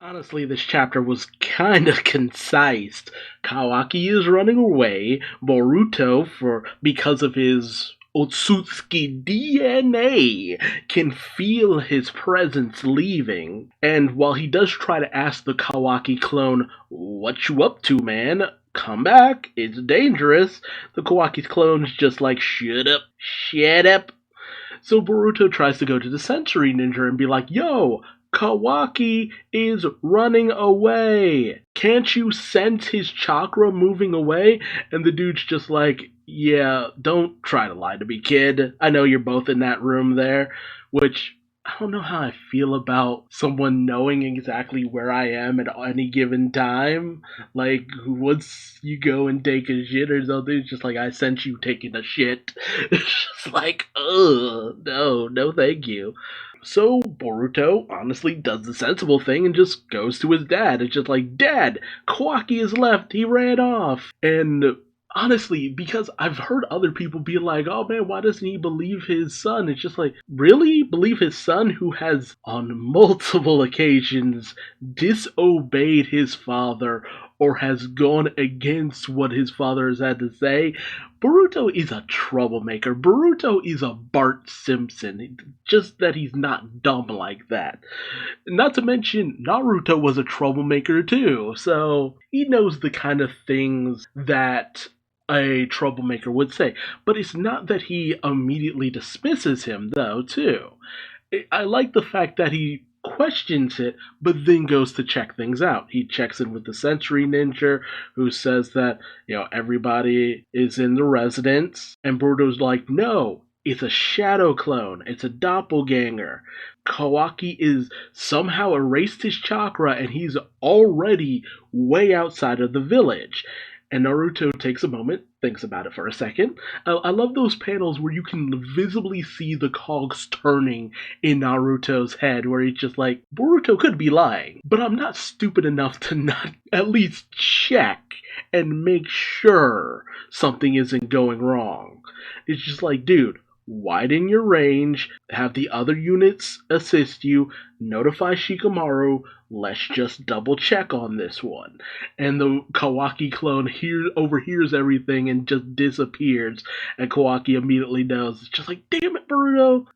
Honestly, this chapter was kind of concise. Kawaki is running away. Boruto, for because of his Otsutsuki DNA, can feel his presence leaving. And while he does try to ask the Kawaki clone, "What you up to, man? Come back, it's dangerous," the Kawaki's clone's just like, "Shut up, shut up." So Boruto tries to go to the sensory ninja and be like, "Yo, Kawaki is running away. Can't you sense his chakra moving away?" And the dude's just like, "Yeah, don't try to lie to me, kid. I know you're both in that room there," which I don't know how I feel about someone knowing exactly where I am at any given time. Like, once you go and take a shit or something, it's just like, I sense you taking a shit. It's just like, ugh, no, no thank you. So Boruto honestly does the sensible thing and just goes to his dad. It's just like, "Dad, Kawaki is left. He ran off." And honestly, because I've heard other people be like, "Oh man, why doesn't he believe his son?" It's just like, really? Believe his son who has on multiple occasions disobeyed his father or has gone against what his father has had to say? Boruto is a troublemaker. Boruto is a Bart Simpson, just that he's not dumb like that. Not to mention, Naruto was a troublemaker too, so he knows the kind of things that a troublemaker would say. But it's not that he immediately dismisses him, though, too. I like the fact that he questions it, but then goes to check things out. He checks in with the Sentry Ninja, who says that, everybody is in the residence, and Boruto's like, "No, it's a shadow clone. It's a doppelganger. Kawaki is somehow erased his chakra, and he's already way outside of the village." And Naruto takes a moment, thinks about it for a second. I love those panels where you can visibly see the cogs turning in Naruto's head, where he's just like, Boruto could be lying, but I'm not stupid enough to not at least check and make sure something isn't going wrong. It's just like, dude, widen your range, have the other units assist you, notify Shikamaru, let's just double check on this one. And the Kawaki clone overhears everything and just disappears, and Kawaki immediately knows. It's just like, damn it, Boruto,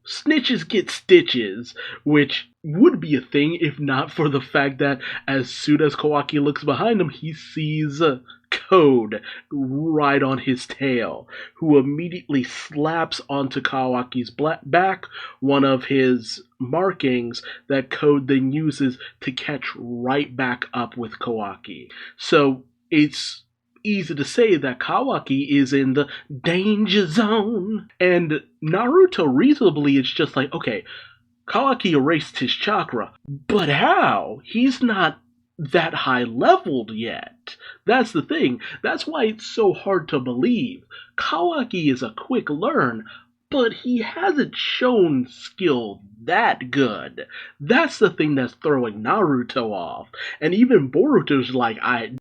snitches get stitches, which would be a thing if not for the fact that as soon as Kawaki looks behind him, he sees Code right on his tail, who immediately slaps onto Kawaki's back one of his markings that Code then uses to catch right back up with Kawaki. So it's easy to say that Kawaki is in the danger zone, and Naruto reasonably is just like, okay, Kawaki erased his chakra, but how? He's not that high leveled yet. That's the thing. That's why it's so hard to believe. Kawaki is a quick learn, but he hasn't shown skill that good. That's the thing that's throwing Naruto off. And even Boruto's like, I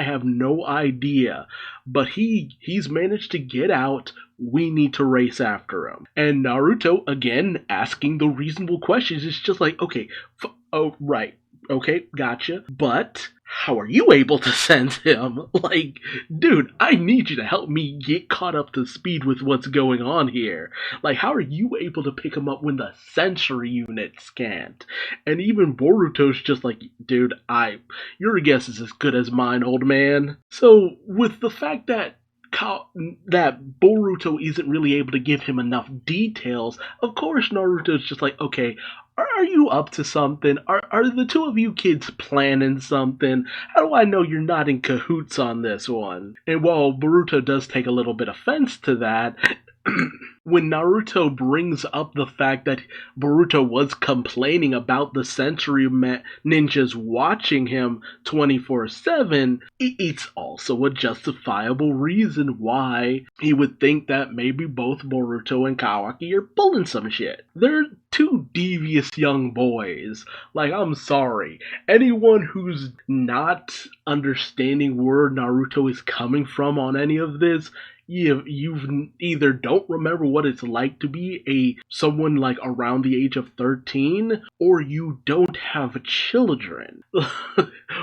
have no idea. But he's managed to get out. We need to race after him. And Naruto, again, asking the reasonable questions, is just like, okay, oh, right. Okay, gotcha. But how are you able to sense him? Like, dude, I need you to help me get caught up to speed with what's going on here. Like, how are you able to pick him up when the sensory units can't? And even Boruto's just like, dude, your guess is as good as mine, old man. So, with the fact that Boruto isn't really able to give him enough details, of course Naruto's just like, okay, are you up to something? Are the two of you kids planning something? How do I know you're not in cahoots on this one? And while Boruto does take a little bit offense to that, when Naruto brings up the fact that Boruto was complaining about the sensory ninjas watching him 24/7, it's also a justifiable reason why he would think that maybe both Boruto and Kawaki are pulling some shit. They're two devious young boys. Like, I'm sorry. Anyone who's not understanding where Naruto is coming from on any of this you've either don't remember what it's like to be someone like around the age of 13, or you don't have children.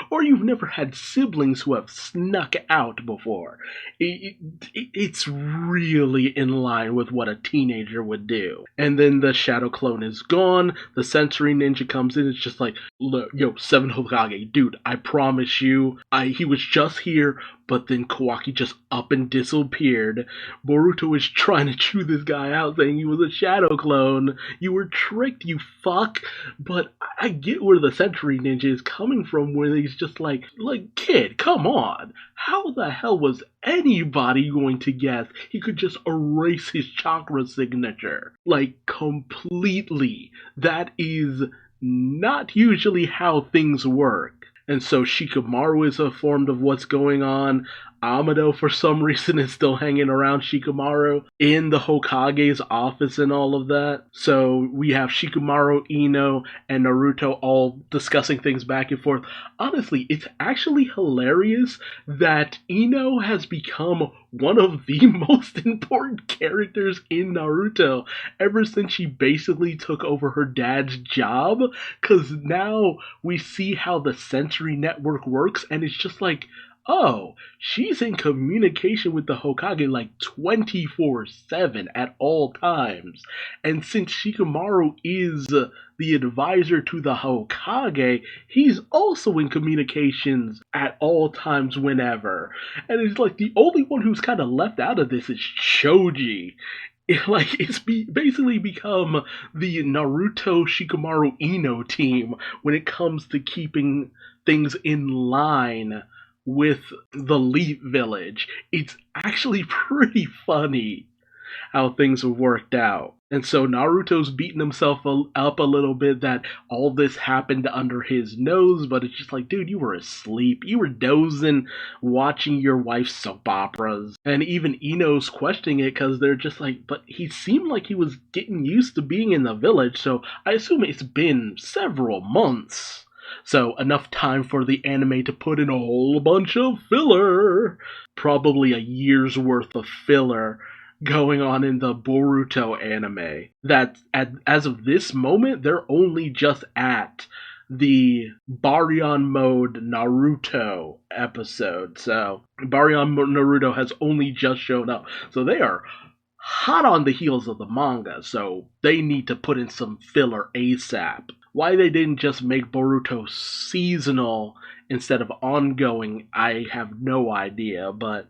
Or you've never had siblings who have snuck out before. It's really in line with what a teenager would do. And then the shadow clone is gone, the sensory ninja comes in, it's just like, look, yo, Seven Hokage, dude, I promise you, he was just here, but then Kawaki just up and disappeared. Boruto is trying to chew this guy out, saying he was a shadow clone. You were tricked, you fuck. But I get where the Century Ninja is coming from, where he's just like, kid, come on. How the hell was anybody going to guess he could just erase his chakra signature? Like, completely. That is not usually how things work. And so Shikamaru is informed of what's going on. Amado, for some reason, is still hanging around Shikamaru in the Hokage's office and all of that. So we have Shikamaru, Ino, and Naruto all discussing things back and forth. Honestly, it's actually hilarious that Ino has become one of the most important characters in Naruto ever since she basically took over her dad's job. Because now we see how the sensory network works, and it's just like, oh, she's in communication with the Hokage like 24/7 at all times. And since Shikamaru is the advisor to the Hokage, he's also in communications at all times whenever. And it's like the only one who's kind of left out of this is Choji. It's basically become the Naruto Shikamaru Ino team when it comes to keeping things in line with the Leaf Village. It's actually pretty funny how things have worked out. And so Naruto's beating himself up a little bit that all this happened under his nose, but it's just like, dude, you were asleep. You were dozing, watching your wife's soap operas. And even Ino's questioning it because they're just like, but he seemed like he was getting used to being in the village, so I assume it's been several months. So enough time for the anime to put in a whole bunch of filler. Probably a year's worth of filler going on in the Boruto anime. That as of this moment, they're only just at the Baryon Mode Naruto episode. So Baryon Mode Naruto has only just shown up. So they are hot on the heels of the manga. So they need to put in some filler ASAP. Why they didn't just make Boruto seasonal instead of ongoing, I have no idea. But,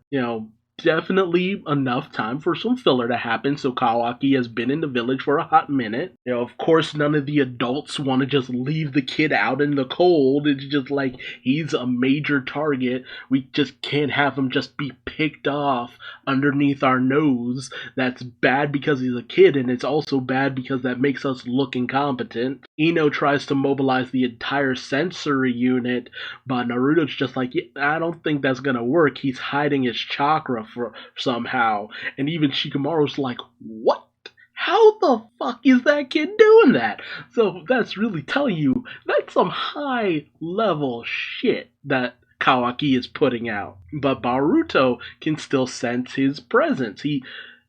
definitely enough time for some filler to happen. So Kawaki has been in the village for a hot minute. Of course, none of the adults want to just leave the kid out in the cold. It's just like, he's a major target. We just can't have him just be picked off underneath our nose. That's bad because he's a kid, and it's also bad because that makes us look incompetent. Ino tries to mobilize the entire sensory unit, but Naruto's just like, yeah, I don't think that's gonna work. He's hiding his chakra for somehow. And even Shikamaru's like, what? How the fuck is that kid doing that? So that's really telling you, that's some high level shit that Kawaki is putting out. But Boruto can still sense his presence. He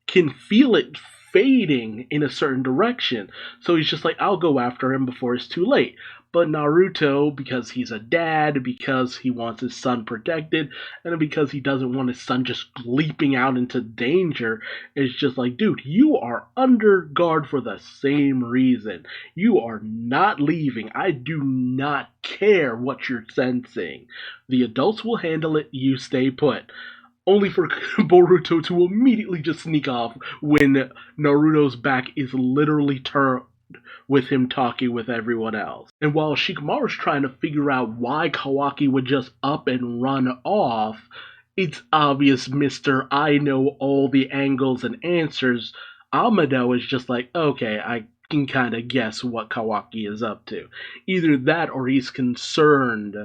can feel it fading in a certain direction. So he's just like, I'll go after him before it's too late. But Naruto, because he's a dad, because he wants his son protected, and because he doesn't want his son just leaping out into danger, is just like, dude, you are under guard for the same reason. You are not leaving. I do not care what you're sensing. The adults will handle it. You stay put. Only for Boruto to immediately just sneak off when Naruto's back is literally turned with him talking with everyone else. And while Shikamaru's trying to figure out why Kawaki would just up and run off, it's obvious, Mr. I know all the angles and answers. Amado is just like, okay, I can kind of guess what Kawaki is up to. Either that or he's concerned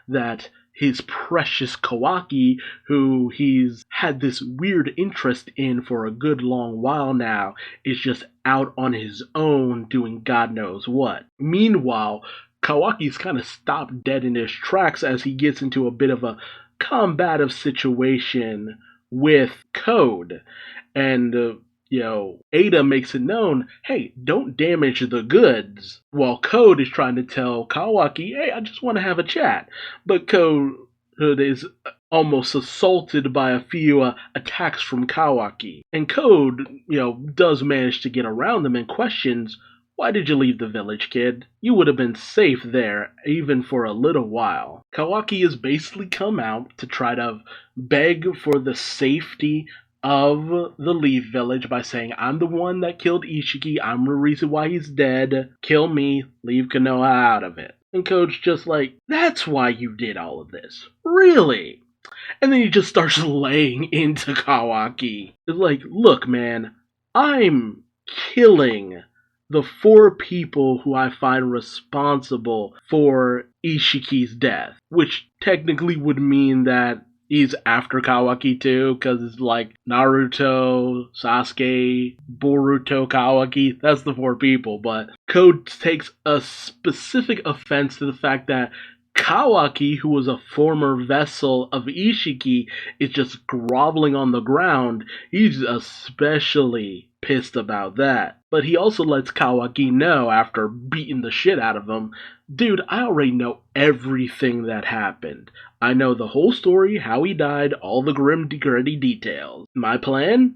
that his precious Kawaki, who he's had this weird interest in for a good long while now, is just out on his own doing God knows what. Meanwhile, Kawaki's kind of stopped dead in his tracks as he gets into a bit of a combative situation with Code. And, Ada makes it known, hey, don't damage the goods. While Code is trying to tell Kawaki, hey, I just want to have a chat. But Code is almost assaulted by a few attacks from Kawaki. And Code, does manage to get around them and questions, why did you leave the village, kid? You would have been safe there, even for a little while. Kawaki has basically come out to try to beg for the safety of the Leaf Village by saying, I'm the one that killed Ishiki, I'm the reason why he's dead, kill me, leave Konoha out of it. And Code's just like, that's why you did all of this. Really? And then he just starts laying into Kawaki. It's like, look man, I'm killing the 4 people who I find responsible for Ishiki's death, which technically would mean that he's after Kawaki too, because it's like Naruto, Sasuke, Boruto, Kawaki, that's the 4 people, but Code takes a specific offense to the fact that Kawaki, who was a former vessel of Ishiki, is just groveling on the ground. He's especially pissed about that. But he also lets Kawaki know, after beating the shit out of him, dude, I already know everything that happened. I know the whole story, how he died, all the gritty details. My plan?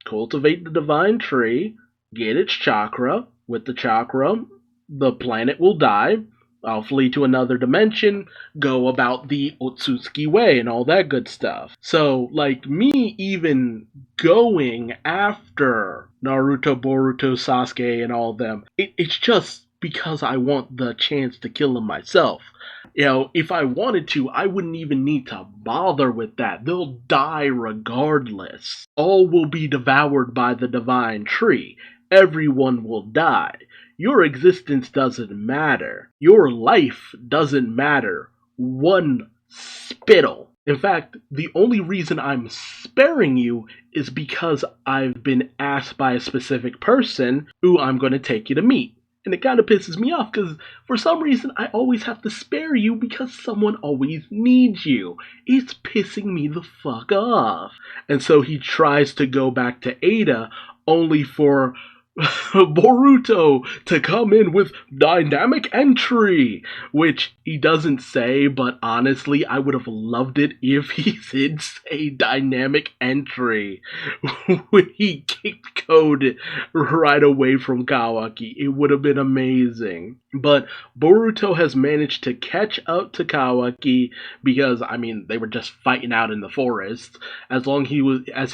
Cultivate the divine tree, get its chakra. With the chakra, the planet will die. I'll flee to another dimension, go about the Otsutsuki way and all that good stuff. So, me even going after Naruto, Boruto, Sasuke, and all them, it's just because I want the chance to kill them myself. If I wanted to, I wouldn't even need to bother with that. They'll die regardless. All will be devoured by the divine tree. Everyone will die. Your existence doesn't matter. Your life doesn't matter. One spittle. In fact, the only reason I'm sparing you is because I've been asked by a specific person who I'm going to take you to meet. And it kind of pisses me off because for some reason I always have to spare you because someone always needs you. It's pissing me the fuck off. And so he tries to go back to Ada only for Boruto to come in with dynamic entry, which he doesn't say, but honestly I would have loved it if he did say dynamic entry when he kicked Code right away from Kawaki. It would have been amazing. But Boruto has managed to catch up to Kawaki because, they were just fighting out in the forest. As he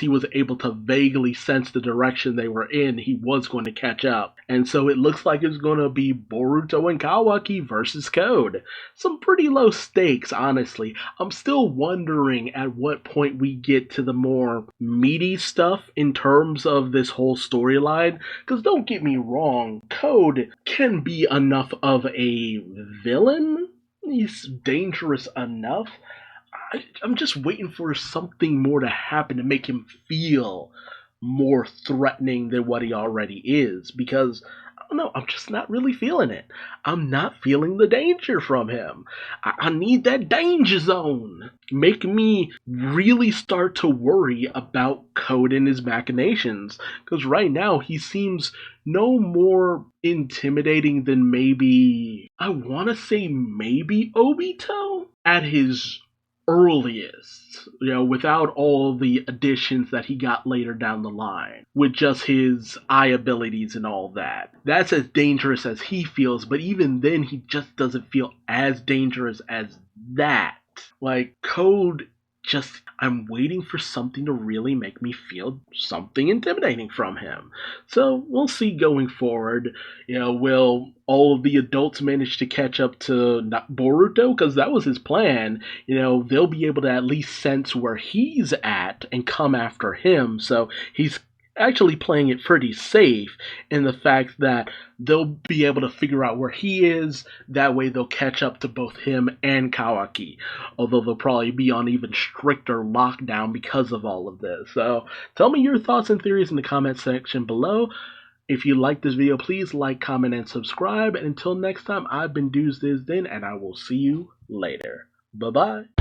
was able to vaguely sense the direction they were in, he was going to catch up. And so it looks like it's going to be Boruto and Kawaki versus Code. Some pretty low stakes, honestly. I'm still wondering at what point we get to the more meaty stuff in terms of this whole storyline. Because don't get me wrong, Code can be enough of a villain. He's dangerous enough. I'm just waiting for something more to happen to make him feel more threatening than what he already is, because I don't know, I'm just not really feeling it. I'm not feeling the danger from him. I need that danger zone. Make me really start to worry about Code and his machinations, because right now he seems no more intimidating than maybe, I want to say maybe Obito at his earliest, without all the additions that he got later down the line, with just his eye abilities and all that. That's as dangerous as he feels, but even then he just doesn't feel as dangerous as that. Code, I'm waiting for something to really make me feel something intimidating from him. So we'll see going forward. Will all of the adults manage to catch up to Boruto? Because that was his plan. They'll be able to at least sense where he's at and come after him. So he's actually playing it pretty safe in the fact that they'll be able to figure out where he is. That way they'll catch up to both him and Kawaki, although they'll probably be on even stricter lockdown because of all of this. So tell me your thoughts and theories in the comment section below. If you like this video, please like, comment, and subscribe. And until next time, I've been Duuz-Diz-Din, and I will see you later. Bye-bye.